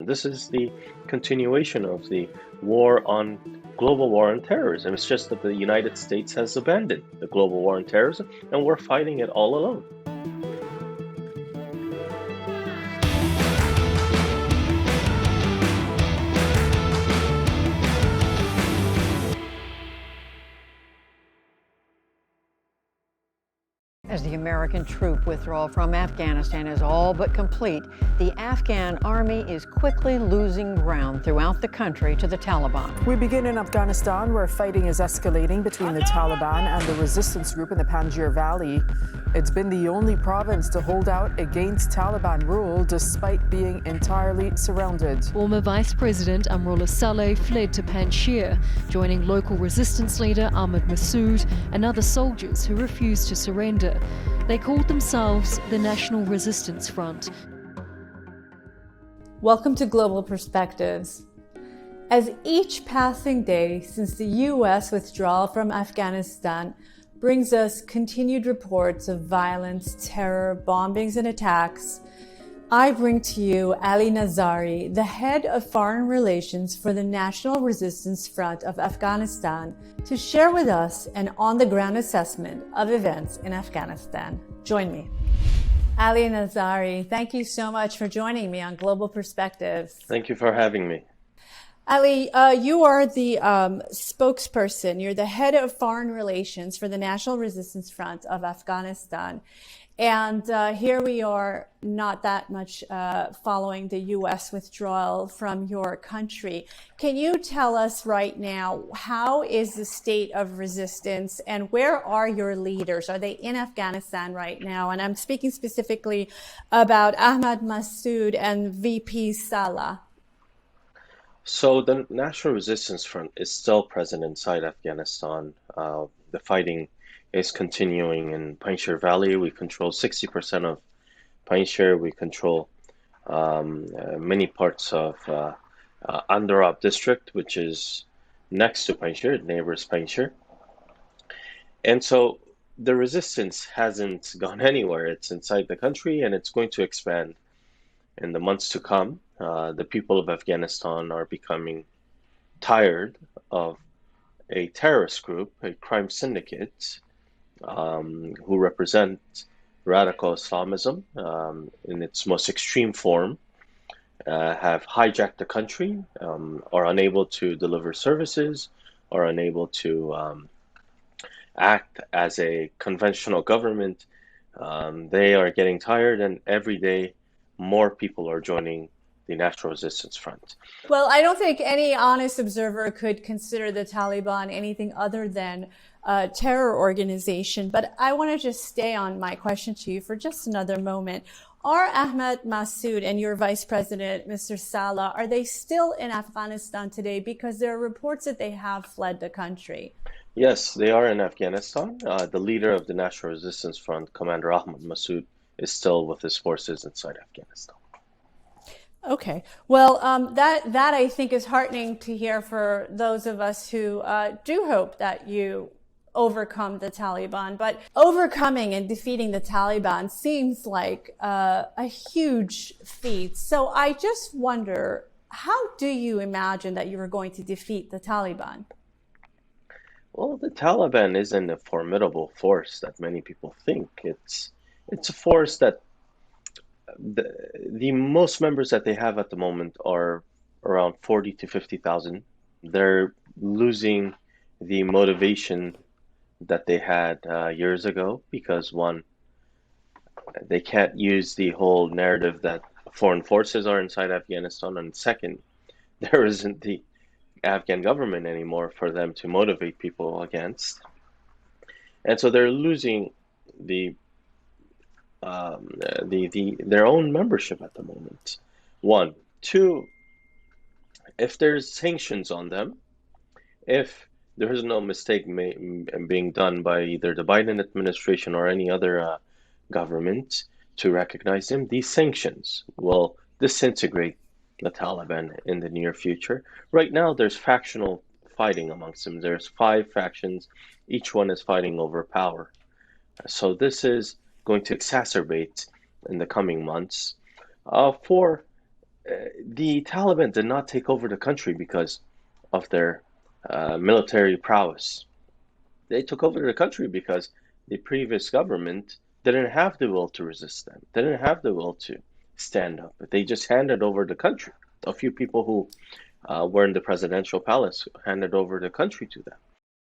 This is the continuation of the global war on terrorism. It's just that the United States has abandoned the global war on terrorism, and we're fighting it all alone. As the American troop withdrawal from Afghanistan is all but complete, the Afghan army is quickly losing ground throughout the country to the Taliban. We begin in Afghanistan, where fighting is escalating between the Taliban and the resistance group in the Panjshir Valley. It's been the only province to hold out against Taliban rule despite being entirely surrounded. Former Vice President Amrullah Saleh fled to Panjshir, joining local resistance leader Ahmad Massoud and other soldiers who refused to surrender. They called themselves the National Resistance Front. Welcome to Global Perspectives. As each passing day since the U.S. withdrawal from Afghanistan brings us continued reports of violence, terror, bombings, and attacks, I bring to you Ali Nazary, the head of foreign relations for the National Resistance Front of Afghanistan, to share with us an on-the-ground assessment of events in Afghanistan. Join me. Ali Nazary, thank you so much for joining me on Global Perspectives. Thank you for having me. Ali, you are the spokesperson. You're the head of foreign relations for the National Resistance Front of Afghanistan. And here we are, not that much following the U.S. withdrawal from your country. Can you tell us right now, how is the state of resistance and where are your leaders? Are they in Afghanistan right now? And I'm speaking specifically about Ahmad Massoud and VP Salah. So the National Resistance Front is still present inside Afghanistan. The fighting is continuing in Panjshir Valley. We control 60% of Panjshir. We control many parts of Andarab district, which is next to Panjshir, it neighbors Panjshir. And so the resistance hasn't gone anywhere. It's inside the country and it's going to expand in the months to come. The people of Afghanistan are becoming tired of a terrorist group, a crime syndicate, who represent radical Islamism in its most extreme form, have hijacked the country, are unable to deliver services, are unable to act as a conventional government. They are getting tired, and every day more people are joining the National Resistance Front. Well, I don't think any honest observer could consider the Taliban anything other than a terror organization. But I want to just stay on my question to you for just another moment. Are Ahmad Massoud and your vice president, Mr. Salah, are they still in Afghanistan today? Because there are reports that they have fled the country. Yes, they are in Afghanistan. The leader of the National Resistance Front, Commander Ahmad Massoud, is still with his forces inside Afghanistan. Okay. Well, that I think is heartening to hear for those of us who do hope that you overcome the Taliban. But overcoming and defeating the Taliban seems like a huge feat. So I just wonder, how do you imagine that you are going to defeat the Taliban? Well, the Taliban isn't a formidable force that many people think. It's a force that the most members that they have at the moment are around 40 to 50,000. They're losing the motivation that they had years ago because, one, they can't use the whole narrative that foreign forces are inside Afghanistan, and second, there isn't the Afghan government anymore for them to motivate people against. And so they're losing their own membership at the moment. One. Two, if there's sanctions on them, if there is no mistake being done by either the Biden administration or any other government to recognize them, these sanctions will disintegrate the Taliban in the near future. Right now, there's factional fighting amongst them. There's 5 factions. Each one is fighting over power. So this is going to exacerbate in the coming months. For The Taliban did not take over the country because of their military prowess. They took over the country because the previous government didn't have the will to resist them, didn't have the will to stand up. They just handed over the country. A few people who were in the presidential palace handed over the country to them.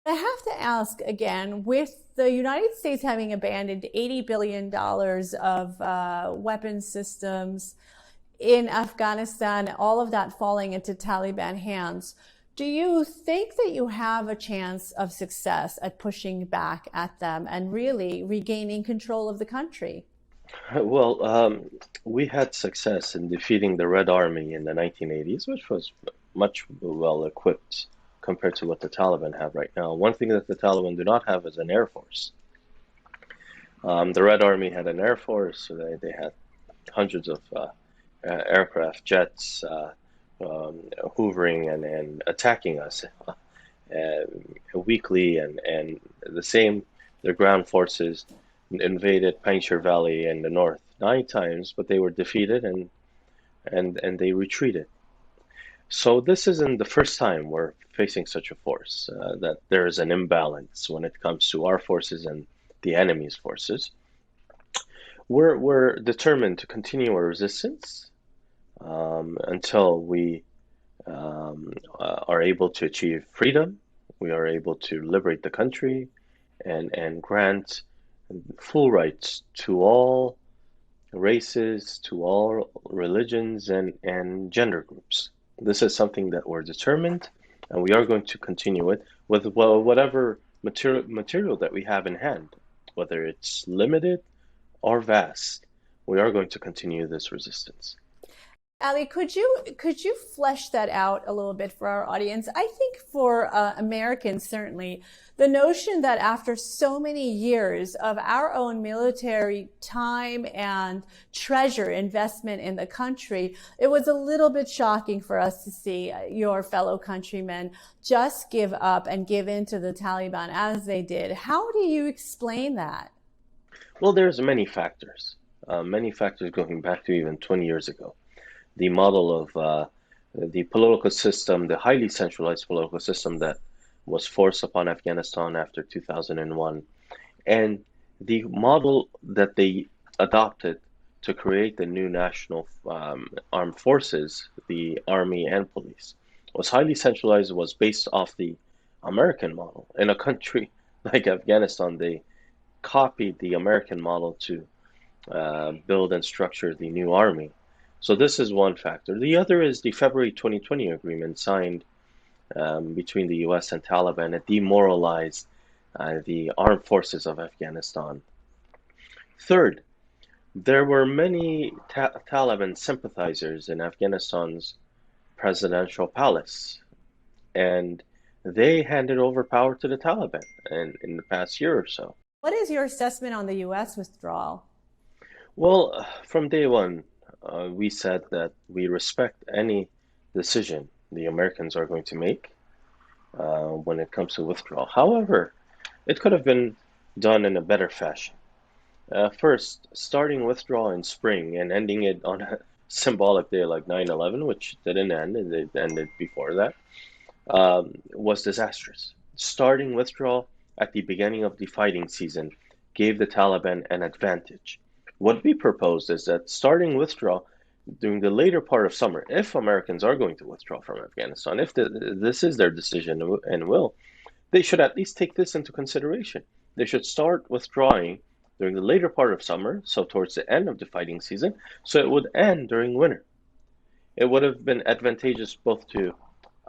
I have to ask again, with the United States having abandoned $80 billion of weapons systems in Afghanistan, all of that falling into Taliban hands, do you think that you have a chance of success at pushing back at them and really regaining control of the country? Well, we had success in defeating the Red Army in the 1980s, which was much well equipped compared to what the Taliban have right now. One thing that the Taliban do not have is an air force. The Red Army had an air force, so they had hundreds of aircraft, jets, hoovering and attacking us weekly, and the same, their ground forces invaded Panjshir Valley in the north 9 times, but they were defeated and they retreated. So this isn't the first time we're facing such a force, that there is an imbalance when it comes to our forces and the enemy's forces. We're determined to continue our resistance until we are able to achieve freedom, we are able to liberate the country and grant full rights to all races, to all religions and gender groups. This is something that we're determined, and we are going to continue it with whatever material that we have in hand, whether it's limited or vast. We are going to continue this resistance. Ali, could you flesh that out a little bit for our audience? I think for Americans, certainly, the notion that after so many years of our own military time and treasure investment in the country, it was a little bit shocking for us to see your fellow countrymen just give up and give in to the Taliban as they did. How do you explain that? Well, there's many factors going back to even 20 years ago. The model of the political system, the highly centralized political system that was forced upon Afghanistan after 2001, and the model that they adopted to create the new national armed forces, the army and police, was highly centralized, was based off the American model. In a country like Afghanistan, they copied the American model to build and structure the new army. So this is one factor. The other is the February 2020 agreement signed between the US and Taliban. It demoralized the armed forces of Afghanistan. Third, there were many Taliban sympathizers in Afghanistan's presidential palace, and they handed over power to the Taliban in the past year or so. What is your assessment on the US withdrawal? Well, from day one, we said that we respect any decision the Americans are going to make when it comes to withdrawal. However, it could have been done in a better fashion. First, starting withdrawal in spring and ending it on a symbolic day like 9/11, which didn't end, and it ended before that, was disastrous. Starting withdrawal at the beginning of the fighting season gave the Taliban an advantage. What we proposed is that starting withdrawal during the later part of summer, if Americans are going to withdraw from Afghanistan, if this is their decision and will, they should at least take this into consideration. They should start withdrawing during the later part of summer, so towards the end of the fighting season, so it would end during winter. It would have been advantageous both to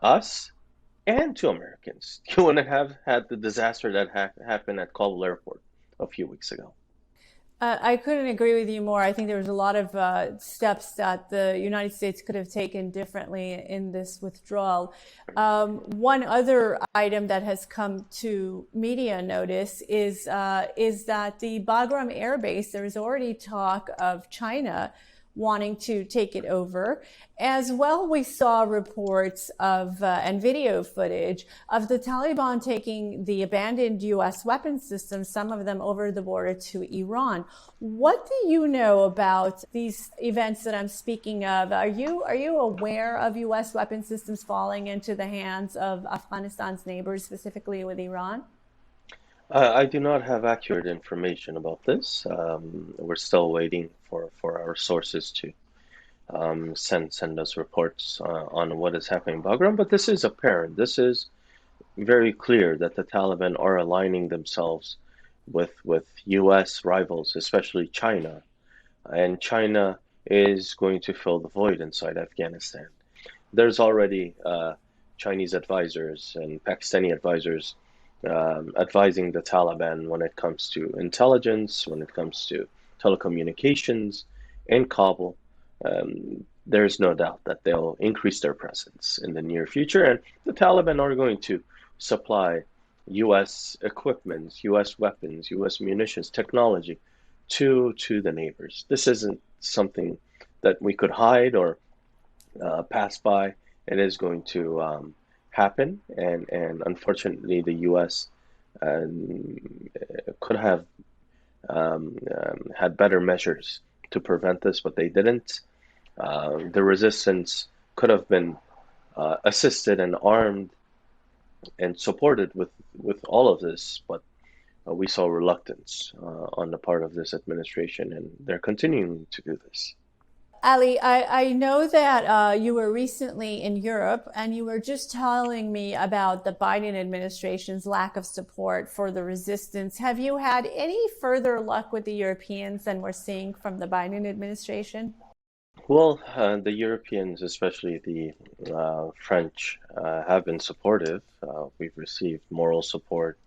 us and to Americans. You wouldn't have had the disaster that happened at Kabul airport a few weeks ago. I couldn't agree with you more. I think there was a lot of steps that the United States could have taken differently in this withdrawal. One other item that has come to media notice is that the Bagram Air Base, there is already talk of China wanting to take it over. As well, we saw reports of and video footage of the Taliban taking the abandoned U.S. weapons systems, some of them over the border to Iran. What do you know about these events that I'm speaking of? Are you aware of U.S. weapon systems falling into the hands of Afghanistan's neighbors, specifically with Iran? I do not have accurate information about this. We're still waiting for our sources to send us reports on what is happening in Bagram. But this is apparent. This is very clear that the Taliban are aligning themselves with U.S. rivals, especially China, and China is going to fill the void inside Afghanistan. There's already Chinese advisors and Pakistani advisors advising the Taliban when it comes to intelligence, when it comes to telecommunications in Kabul. There's no doubt that they'll increase their presence in the near future, and the Taliban are going to supply U.S. equipment, U.S. weapons, U.S. munitions, technology to the neighbors. This isn't something that we could hide or pass by. It is going to happen, and unfortunately, the U.S. Could have had better measures to prevent this, but they didn't. The resistance could have been assisted and armed and supported with all of this, but we saw reluctance on the part of this administration, and they're continuing to do this. Ali, I know that you were recently in Europe, and you were just telling me about the Biden administration's lack of support for the resistance. Have you had any further luck with the Europeans than we're seeing from the Biden administration? Well, the Europeans, especially the French, have been supportive. We've received moral support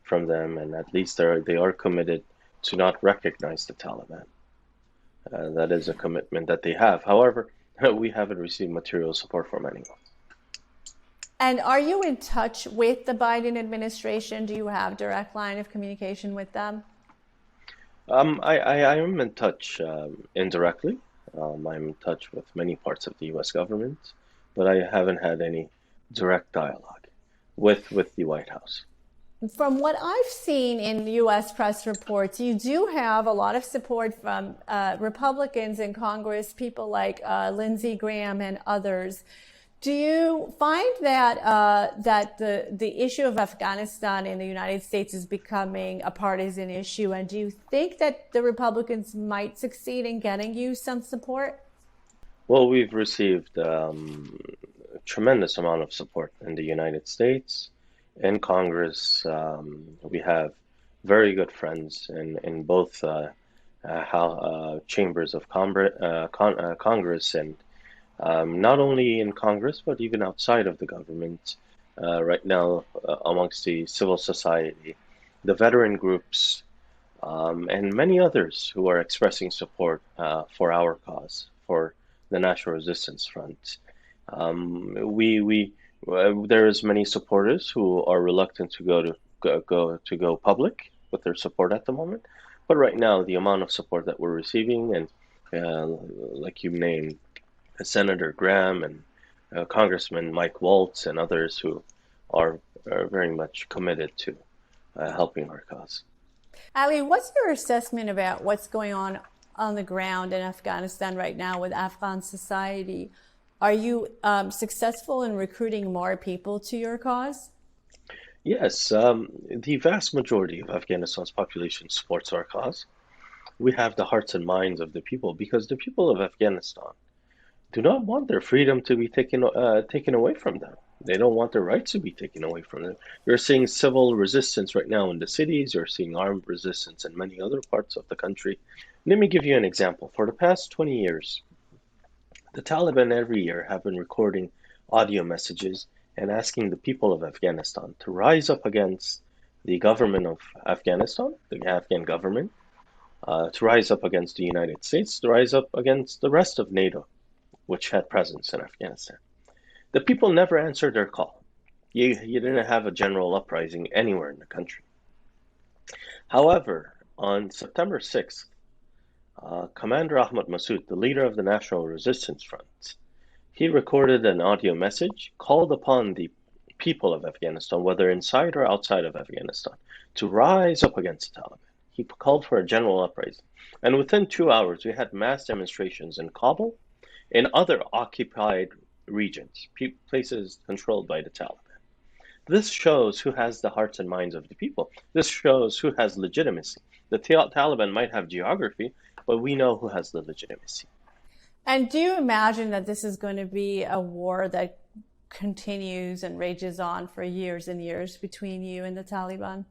from them, and at least they are committed to not recognize the Taliban. That is a commitment that they have. However, we haven't received material support from anyone. And are you in touch with the Biden administration? Do you have direct line of communication with them? I am in touch indirectly. I'm in touch with many parts of the U.S. government, but I haven't had any direct dialogue with the White House. From what I've seen in U.S. press reports, you do have a lot of support from Republicans in Congress, people like Lindsey Graham and others. Do you find that that the issue of Afghanistan in the United States is becoming a partisan issue? And do you think that the Republicans might succeed in getting you some support? Well, we've received a tremendous amount of support in the United States. In Congress, we have very good friends in both chambers of Congress, and not only in Congress, but even outside of the government. Right now, amongst the civil society, the veteran groups, and many others who are expressing support for our cause, for the National Resistance Front. There's many supporters who are reluctant to go public with their support at the moment, but right now the amount of support that we're receiving, and like you named, Senator Graham and Congressman Mike Waltz and others who are very much committed to helping our cause. Ali, what's your assessment about what's going on the ground in Afghanistan right now with Afghan society? Are you successful in recruiting more people to your cause? Yes, the vast majority of Afghanistan's population supports our cause. We have the hearts and minds of the people, because the people of Afghanistan do not want their freedom to be taken away from them. They don't want their rights to be taken away from them. You're seeing civil resistance right now in the cities. You're seeing armed resistance in many other parts of the country. Let me give you an example. For the past 20 years, the Taliban every year have been recording audio messages and asking the people of Afghanistan to rise up against the government of Afghanistan, the Afghan government, to rise up against the United States, to rise up against the rest of NATO, which had presence in Afghanistan. The people never answered their call. You didn't have a general uprising anywhere in the country. However, on September 6th, Commander Ahmad Massoud, the leader of the National Resistance Front, he recorded an audio message, called upon the people of Afghanistan, whether inside or outside of Afghanistan, to rise up against the Taliban. He called for a general uprising. And within 2 hours, we had mass demonstrations in Kabul, in other occupied regions, places controlled by the Taliban. This shows who has the hearts and minds of the people. This shows who has legitimacy. The Taliban might have geography, but we know who has the legitimacy. And do you imagine that this is going to be a war that continues and rages on for years and years between you and the Taliban?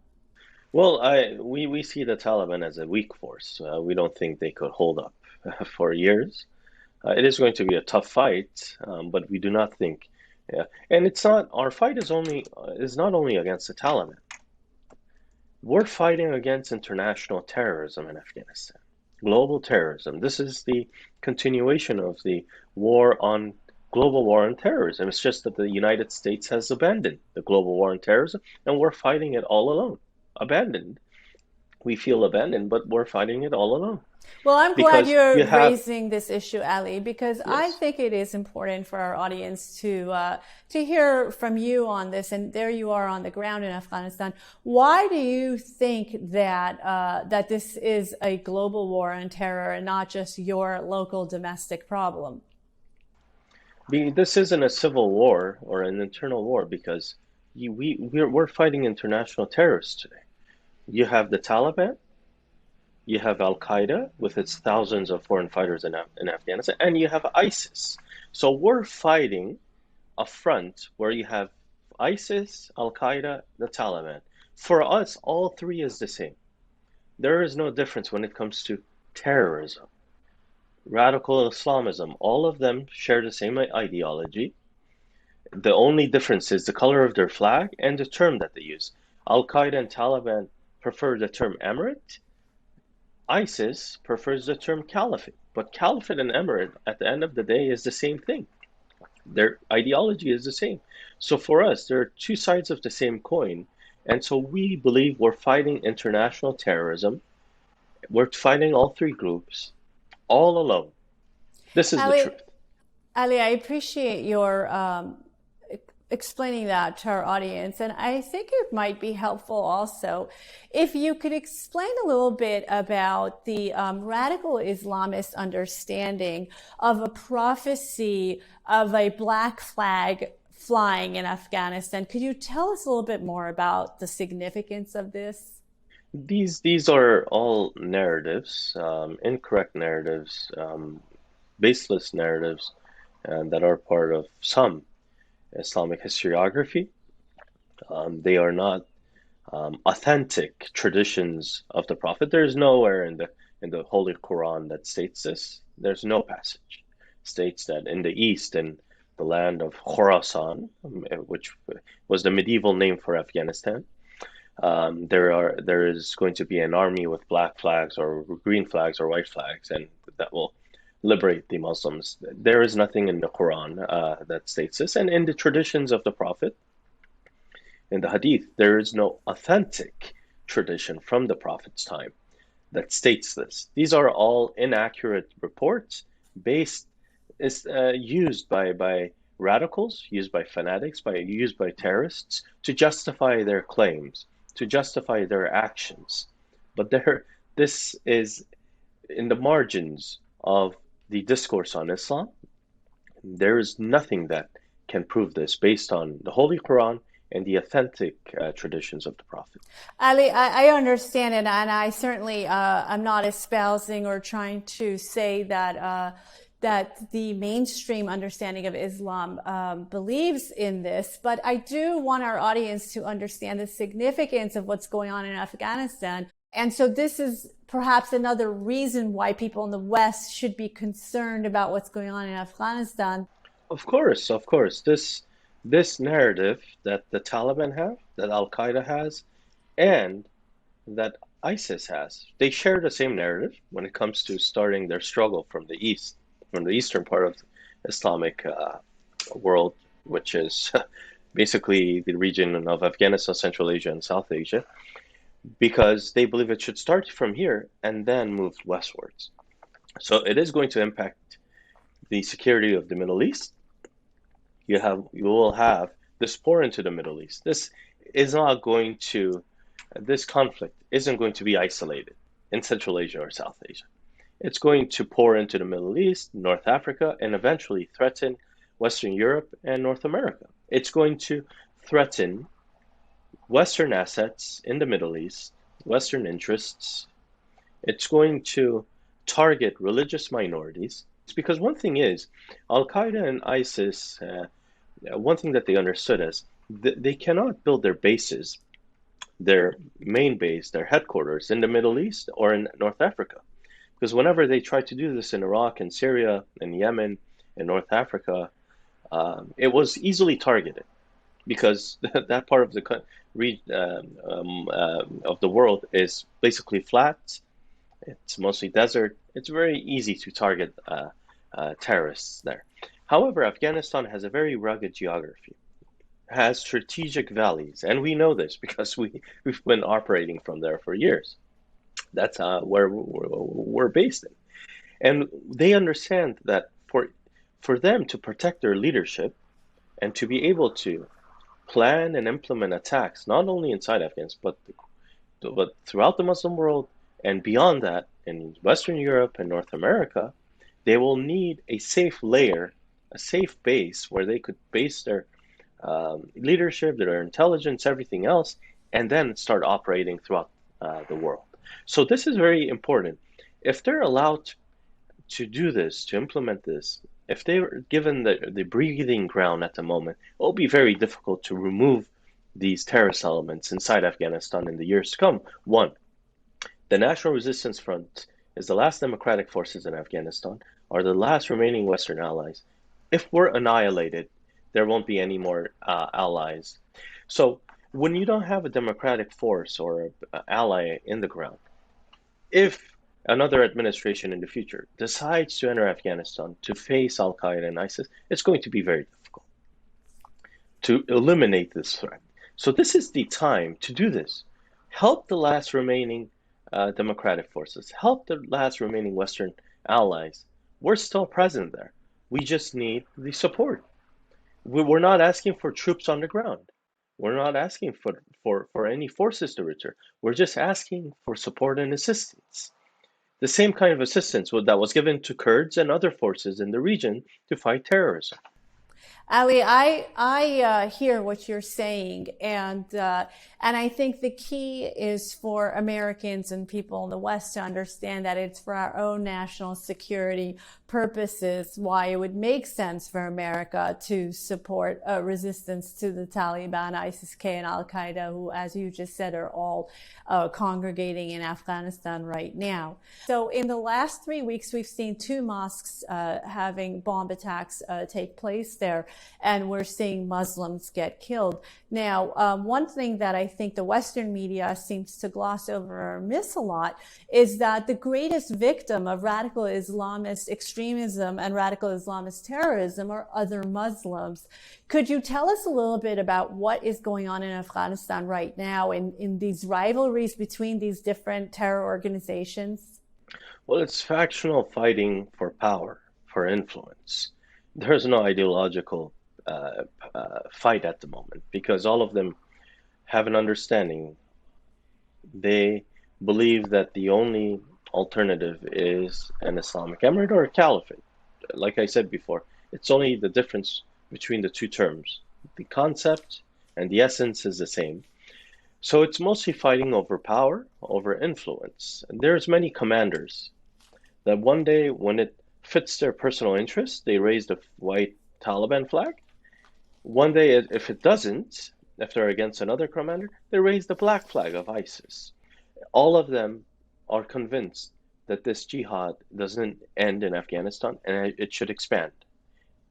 Well, we see the Taliban as a weak force. We don't think they could hold up for years. It is going to be a tough fight, but we do not think. And it's not, our fight is not only against the Taliban. We're fighting against international terrorism in Afghanistan, global terrorism. This is the continuation of the global war on terrorism. It's just that the United States has abandoned the global war on terrorism, and we're fighting it all alone. Abandoned. We feel abandoned, but we're fighting it all alone. Well, I'm glad you're raising this issue, Ali, because yes. I think it is important for our audience to hear from you on this. And there you are on the ground in Afghanistan. Why do you think that that this is a global war on terror and not just your local domestic problem? This isn't a civil war or an internal war, because we're fighting international terrorists today. You have the Taliban, you have Al-Qaeda with its thousands of foreign fighters in Afghanistan, and you have ISIS. So we're fighting a front where you have ISIS, Al-Qaeda, the Taliban. For us, all three is the same. There is no difference when it comes to terrorism. Radical Islamism, all of them share the same ideology. The only difference is the color of their flag and the term that they use. Al-Qaeda and Taliban prefer the term emirate. ISIS prefers the term caliphate. But caliphate and emirate, at the end of the day, is the same thing. Their ideology is the same. So for us, there are two sides of the same coin. And so we believe we're fighting international terrorism. We're fighting all three groups, all alone. This is the truth. Ali, I appreciate your explaining that to our audience. And I think it might be helpful also if you could explain a little bit about the radical Islamist understanding of a prophecy of a black flag flying in Afghanistan. Could you tell us a little bit more about the significance of this? These are all narratives, incorrect narratives, baseless narratives, that are part of some Islamic historiography. They are not authentic traditions of the Prophet. There's nowhere in the Holy Quran that states this. There's no passage states that in the East, in the land of Khorasan, which was the medieval name for Afghanistan, there is going to be an army with black flags or green flags or white flags, and that will liberate the Muslims. There is nothing in the Quran that states this, and in the traditions of the Prophet, in the Hadith, there is no authentic tradition from the Prophet's time that states this. These are all inaccurate reports used by radicals, used by fanatics, used by terrorists to justify their claims, to justify their actions. But this is in the margins of the discourse on Islam. There is nothing that can prove this based on the Holy Quran and the authentic traditions of the Prophet. Ali, I understand it, and I certainly I'm not espousing or trying to say that that the mainstream understanding of Islam believes in this, but I do want our audience to understand the significance of what's going on in Afghanistan. And so this is perhaps another reason why people in the West should be concerned about what's going on in Afghanistan. Of course. This narrative that the Taliban have, that Al-Qaeda has, and that ISIS has, they share the same narrative when it comes to starting their struggle from the East, from the eastern part of the Islamic world, which is basically the region of Afghanistan, Central Asia, and South Asia, because they believe it should start from here and then move westwards. So it is going to impact the security of the Middle East. You will have this pour into the Middle East. This conflict isn't going to be isolated in Central Asia or South Asia. It's going to pour into the Middle East, North Africa, and eventually threaten Western Europe and North America. It's going to threaten Western assets in the Middle East, Western interests. It's going to target religious minorities. It's because one thing is, Al-Qaeda and ISIS, one thing that they understood is they cannot build their bases, their main base, their headquarters in the Middle East or in North Africa. Because whenever they tried to do this in Iraq and Syria and Yemen and North Africa, it was easily targeted because that part of the world is basically flat. It's mostly desert. It's very easy to target terrorists there. However, Afghanistan has a very rugged geography, has strategic valleys, and we know this because we've been operating from there for years. That's where we're based in. And they understand that for them to protect their leadership and to be able to plan and implement attacks, not only inside Afghanistan, but throughout the Muslim world and beyond that, in Western Europe and North America, they will need a safe layer, a safe base where they could base their leadership, their intelligence, everything else, and then start operating throughout the world. So this is very important. If they're allowed to do this, to implement this, if they were given the breathing ground at the moment, it will be very difficult to remove these terrorist elements inside Afghanistan in the years to come. One, the National Resistance Front is the last democratic forces in Afghanistan, are the last remaining Western allies. If we're annihilated, there won't be any more allies. So when you don't have a democratic force or an ally in the ground, if another administration in the future decides to enter Afghanistan to face Al-Qaeda and ISIS, it's going to be very difficult to eliminate this threat. So this is the time to do this. Help the last remaining democratic forces. Help the last remaining Western allies. We're still present there. We just need the support. We're not asking for troops on the ground. We're not asking for any forces to return. We're just asking for support and assistance. The same kind of assistance that was given to Kurds and other forces in the region to fight terrorism. Ali, I hear what you're saying, and I think the key is for Americans and people in the West to understand that it's for our own national security purposes why it would make sense for America to support resistance to the Taliban, ISIS-K, and Al-Qaeda, who, as you just said, are all congregating in Afghanistan right now. So in the last 3 weeks, we've seen 2 mosques having bomb attacks take place there, and we're seeing Muslims get killed. Now, one thing that I think the Western media seems to gloss over or miss a lot is that the greatest victim of radical Islamist extremism and radical Islamist terrorism are other Muslims. Could you tell us a little bit about what is going on in Afghanistan right now in these rivalries between these different terror organizations? Well, it's factional fighting for power, for influence. There's no ideological fight at the moment because all of them have an understanding. They believe that the only alternative is an Islamic emirate or a caliphate. Like I said before, it's only the difference between the two terms. The concept and the essence is the same. So it's mostly fighting over power, over influence. And there's many commanders that one day when it fits their personal interest, they raise the white Taliban flag. One day, if it doesn't, if they're against another commander, they raise the black flag of ISIS. All of them are convinced that this jihad doesn't end in Afghanistan and it should expand.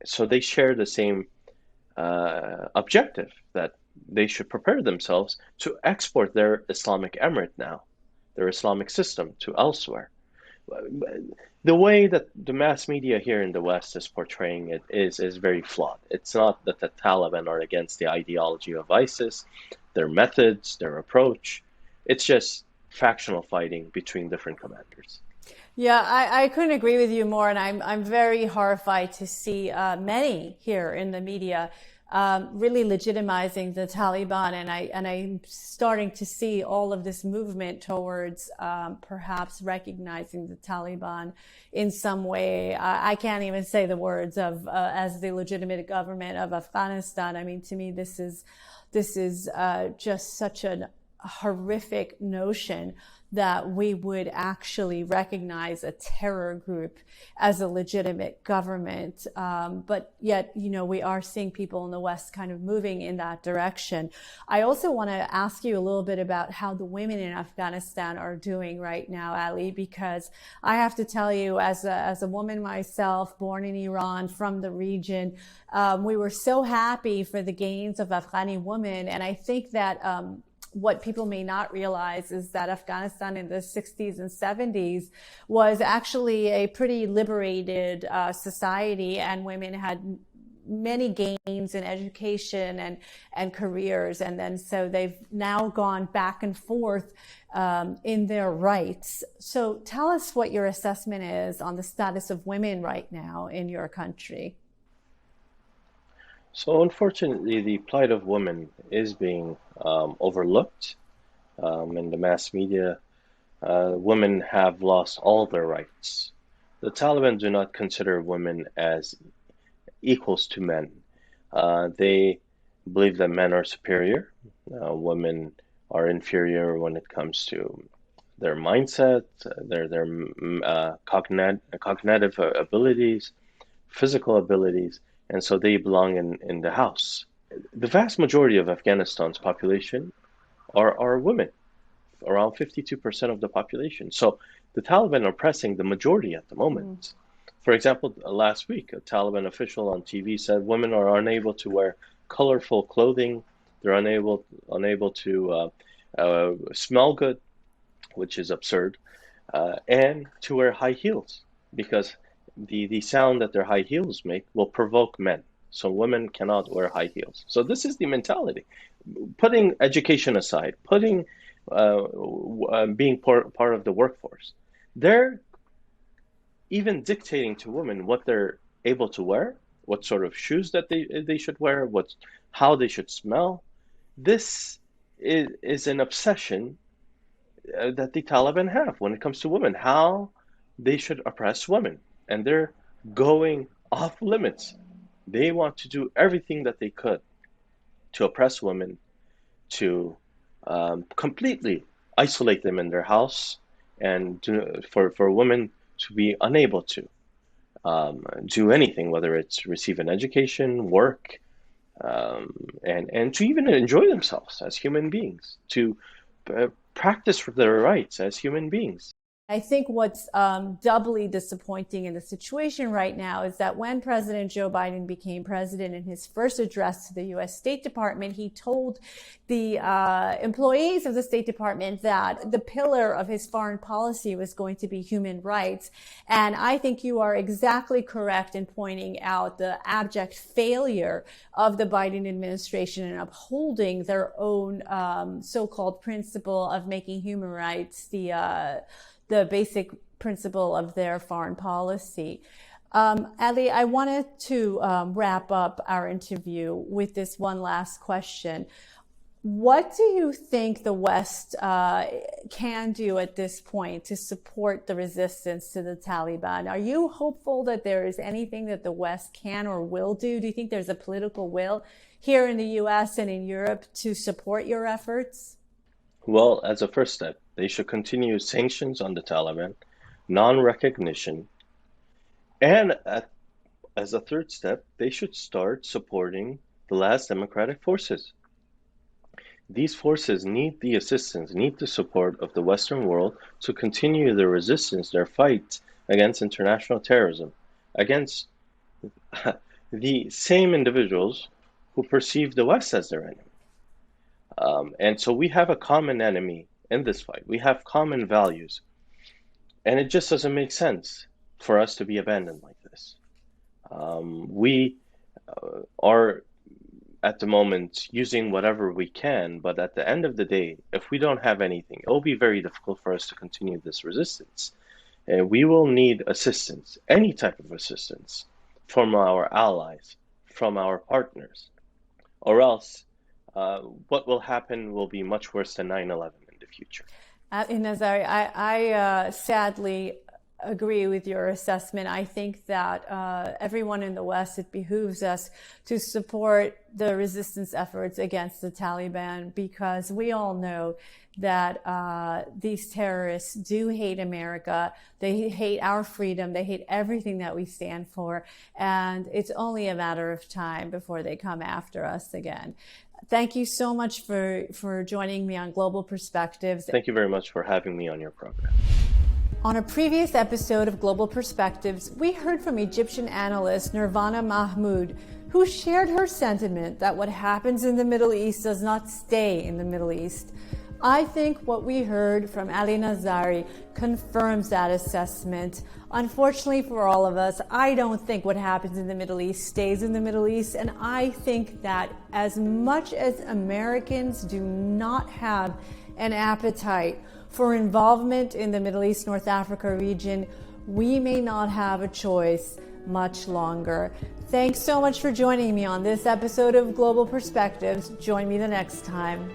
So they share the same objective, that they should prepare themselves to export their Islamic emirate now, their Islamic system, to elsewhere. The way that the mass media here in the West is portraying it is very flawed. It's not that the Taliban are against the ideology of ISIS, their methods, their approach. It's just factional fighting between different commanders. Yeah, I couldn't agree with you more, and I'm very horrified to see many here in the media really legitimizing the Taliban, and I'm starting to see all of this movement towards perhaps recognizing the Taliban in some way. I can't even say the words of as the legitimate government of Afghanistan. I mean, to me, this is just such a horrific notion that we would actually recognize a terror group as a legitimate government. But yet, we are seeing people in the West kind of moving in that direction. I also want to ask you a little bit about how the women in Afghanistan are doing right now, Ali, because I have to tell you, as a woman myself, born in Iran, from the region, we were so happy for the gains of Afghani women. And I think that what people may not realize is that Afghanistan in the 60s and 70s was actually a pretty liberated society, and women had many gains in education and careers. And then so they've now gone back and forth in their rights. So tell us what your assessment is on the status of women right now in your country. So unfortunately, the plight of women is being overlooked in the mass media. Women have lost all their rights. The Taliban do not consider women as equals to men. They believe that men are superior. Women are inferior when it comes to their mindset, their cognitive abilities, physical abilities, and so they belong in the house. The vast majority of Afghanistan's population are women, around 52% of the population. So the Taliban are pressing the majority at the moment. For example, last week, a Taliban official on TV said women are unable to wear colorful clothing. They're unable to smell good, which is absurd, and to wear high heels, because the sound that their high heels make will provoke men. So women cannot wear high heels. So this is the mentality. Putting education aside, putting being part of the workforce, they're even dictating to women what they're able to wear, what sort of shoes that they should wear, how they should smell. This is an obsession that the Taliban have when it comes to women, how they should oppress women. And they're going off limits. They want to do everything that they could to oppress women, to completely isolate them in their house, and for women to be unable to do anything, whether it's receive an education, work, and to even enjoy themselves as human beings, to practice for their rights as human beings. I think what's doubly disappointing in the situation right now is that when President Joe Biden became president, in his first address to the U.S. State Department, he told the employees of the State Department that the pillar of his foreign policy was going to be human rights. And I think you are exactly correct in pointing out the abject failure of the Biden administration in upholding their own so-called principle of making human rights the basic principle of their foreign policy. Ali, I wanted to wrap up our interview with this one last question. What do you think the West can do at this point to support the resistance to the Taliban? Are you hopeful that there is anything that the West can or will do? Do you think there's a political will here in the U.S. and in Europe to support your efforts? Well, as a first step, they should continue sanctions on the Taliban, non-recognition, and as a third step, they should start supporting the last democratic forces. These forces need the assistance, need the support of the Western world to continue their resistance, their fight against international terrorism, against the same individuals who perceive the West as their enemy. And so we have a common enemy in this fight. We have common values. And it just doesn't make sense for us to be abandoned like this. We are, at the moment, using whatever we can, but at the end of the day, if we don't have anything, it will be very difficult for us to continue this resistance. We will need assistance, any type of assistance, from our allies, from our partners, or else what will happen will be much worse than 9/11 in the future. Ali Nazary, I sadly agree with your assessment. I think that everyone in the West, it behooves us to support the resistance efforts against the Taliban, because we all know that these terrorists do hate America. They hate our freedom. They hate everything that we stand for. And it's only a matter of time before they come after us again. Thank you so much for joining me on Global Perspectives. Thank you very much for having me on your program. On a previous episode of Global Perspectives, we heard from Egyptian analyst Nirvana Mahmoud, who shared her sentiment that what happens in the Middle East does not stay in the Middle East. I think what we heard from Ali Nazary confirms that assessment. Unfortunately for all of us, I don't think what happens in the Middle East stays in the Middle East, and I think that as much as Americans do not have an appetite for involvement in the Middle East, North Africa region, we may not have a choice much longer. Thanks so much for joining me on this episode of Global Perspectives. Join me the next time.